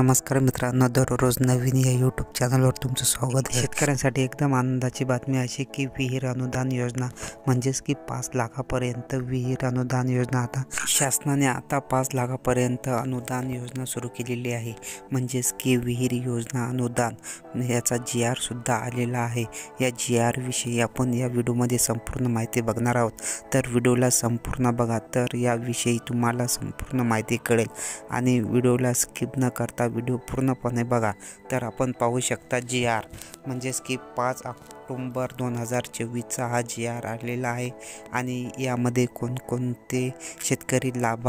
नमस्कार मित्रांनो, दररोज नवीन या यूट्यूब चॅनलवर तुमचं स्वागत आहे। शेतकऱ्यांसाठी एकदम आनंदाची बातमी अशी की विहीर अनुदान योजना म्हणजेच की 5 लाखापर्यंत विहीर अनुदान योजना आता शासनाने 5 लाखापर्यंत अनुदान योजना सुरू केलेली आहे। म्हणजेच की विहीर योजना अनुदान याचा GR सुद्धा आलेला आहे। या GR विषयी आपण या व्हिडिओमध्ये संपूर्ण माहिती बघणार आहोत, तर व्हिडिओला संपूर्ण बघा, तर याविषयी तुम्हाला संपूर्ण माहिती कळेल। आणि व्हिडिओला स्किप न करता व्हिडिओ पूर्णपणे बघा। तर आपण पाहू शकता GR म्हणजेच की 5 ऑक्टोबर 2024चा हा GR आलेला आहे। आणि यामध्ये कोणकोणते शेतकरी लाभ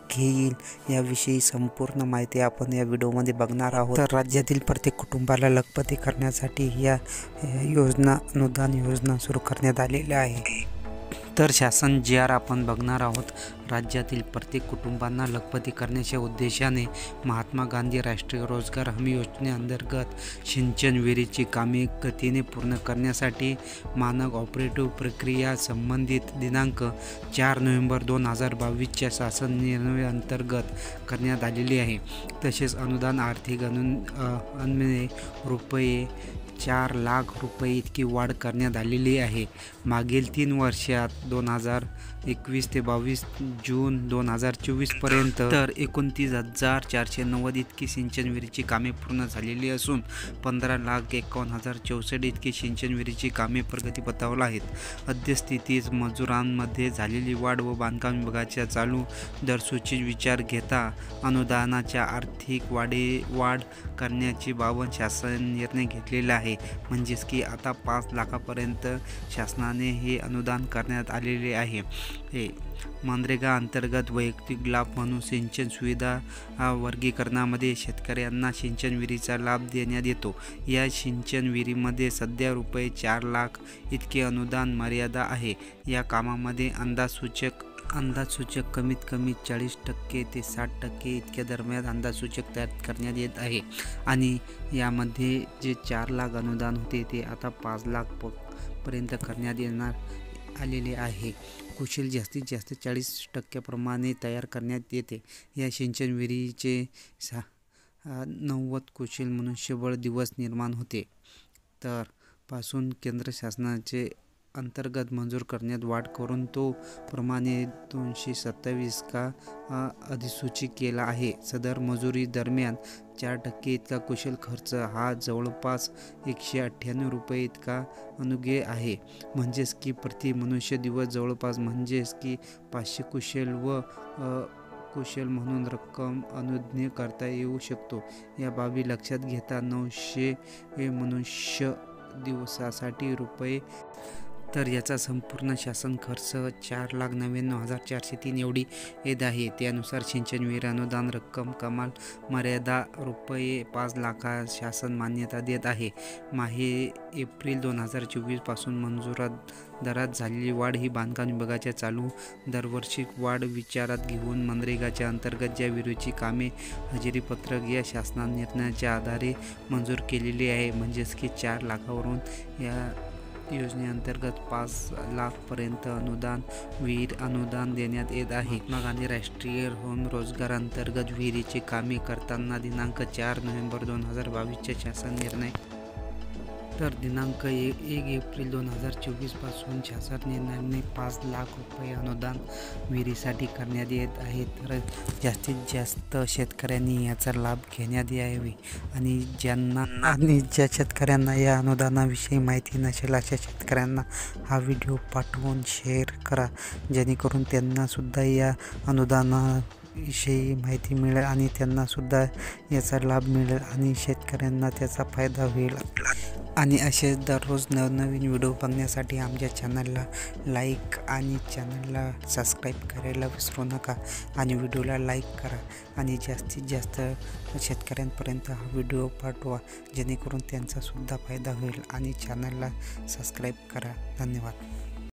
घेईल याविषयी संपूर्ण माहिती आपण या व्हिडिओमध्ये बघणार आहोत। तर राज्यातील प्रत्येक कुटुंबाला लखपती करण्यासाठी या योजना अनुदान योजना सुरू करण्यात आलेल्या आहे। तर शासन GR आपण बघणार आहोत। राज्यातील प्रत्येक कुटुंबांना लखपती करण्याच्या उद्देशाने महात्मा गांधी राष्ट्रीय रोजगार हमी योजनेअंतर्गत सिंचन विहिरीची कामे गतीने पूर्ण करण्यासाठी मानक ऑपरेटिव्ह प्रक्रिया संबंधित दिनांक 4 नोव्हेंबर 2022च्या शासन निर्णय अंतर्गत करण्यात आलेली आहे। तसेच अनुदान आर्थिक अनुदान रुपये 4 लाख रुपये इतकी वाढ करण्यात आलेली आहे। मागील 3 वर्षात 2021 ते 22 जून 2024 पर्यंत तर 29,490 इतकी सिंचन विहिरीची कामे पूर्ण झालेली असून 15,51,064 इतकी सिंचन विहिरीची कामे प्रगतीपथावर आहेत। सद्यस्थितीत मजुरांमध्ये झालेली वाढ व बांधकाम विभागाच्या चालू दरसूची विचार घेता अनुदानाच्या आर्थिक वाढ करण्याची बाबत शासन निर्णय घेतलेला आहे। म्हणजेच की आता 5 लाखापर्यंत शासनाने हे अनुदान करण्यात आलेले आहे। हे मनरेगा अंतर्गत वैयक्तिक लाभ म्हणून सिंचन सुविधा वर्गीकरणामध्ये शेतकऱ्यांना सिंचन विहिरीचा लाभ देण्यात येतो। या सिंचन विहिरीमध्ये सध्या रुपये 4 लाख इतकी अनुदान मर्यादा आहे। या कामामध्ये अंदाजसूचक कमीत कमी 40% ते 60% इतक्या दरम्यान अंदाजसूचक तयार करण्यात येत आहे। आणि यामध्ये जे 4 लाख अनुदान होते ते आता 5 लाख पर्यंत करण्यात येणार आलेले आहे। कुशल जास्तीत जास्त 40% प्रमाणे तयार करण्यात येते। या सिंचन विहिरीचे 90 कुशल मनुष्यबळ दिवस निर्माण होते। तर पासून केंद्र शासनाचे अंतर्गत मंजूर करण्यात वाढ करून तो प्रमाणे 227 का अधिसूचित केला आहे। सदर मंजुरी दरम्यान 4% इतका कुशल खर्च हा जवळपास 198 रुपये इतका अनुगे आहे। म्हणजेच की प्रति मनुष्य दिवस जवळपास म्हणजेच की 500 कुशल व कुशल म्हणून रक्कम अनुज्ञेय करता येऊ शकतो। या बाबी लक्षात घेता 900 मनुष्य दिवसासाठी रुपये तर याचा संपूर्ण शासन खर्च 4,99,403 एवढी येत आहे। त्यानुसार सिंचन विहीर अनुदान रक्कम कमाल मर्यादा रुपये 5 लाख शासन मान्यता देत आहे। एप्रिल 2024 पासून मंजुरात दरात झालेली वाढ ही बांधकाम विभागाच्या चालू दरवर्षिक वाढ विचारात घेऊन मनरेगाच्या अंतर्गत ज्या विहिरीची कामे हजेरीपत्रक या शासन निर्णयाच्या आधारे मंजूर केलेली आहे। म्हणजेच की 4 लाखावरून या योजनेअंतर्गत 5 लाखपर्यंत विहीर अनुदान देण्यात येत आहे। महात्मा गांधी राष्ट्रीय रोजगार अंतर्गत विहिरीची कामे करताना दिनांक 4 नोव्हेंबर 2022च्या शासन निर्णय तर दिनांक 1 एप्रिल 2024 पासून शासन निर्णयाने 5 लाख रुपये अनुदान विहिरीसाठी करण्यात येत आहे। तर जास्तीत जास्त शेतकऱ्यांनी याचा लाभ घेण्यात यावे आणि ज्या शेतकऱ्यांना या अनुदानाविषयी माहिती नसेल अशा शेतकऱ्यांना हा व्हिडिओ पाठवून शेअर करा, जेणेकरून त्यांना सुद्धा या अनुदानाविषयी माहिती मिळेल आणि त्यांना सुद्धा याचा लाभ मिळेल आणि शेतकऱ्यांना त्याचा फायदा होईल। आणि असे दररोज नवनवीन व्हिडिओ बघण्यासाठी आमच्या चॅनलला लाईक आणि चॅनलला सबस्क्राईब करायला विसरू नका आणि व्हिडिओला लाईक करा आणि जास्तीत जास्त शेतकऱ्यांपर्यंत हा व्हिडिओ पाठवा, जेणेकरून त्यांचा सुद्धा फायदा होईल आणि चॅनलला सबस्क्राईब करा। धन्यवाद।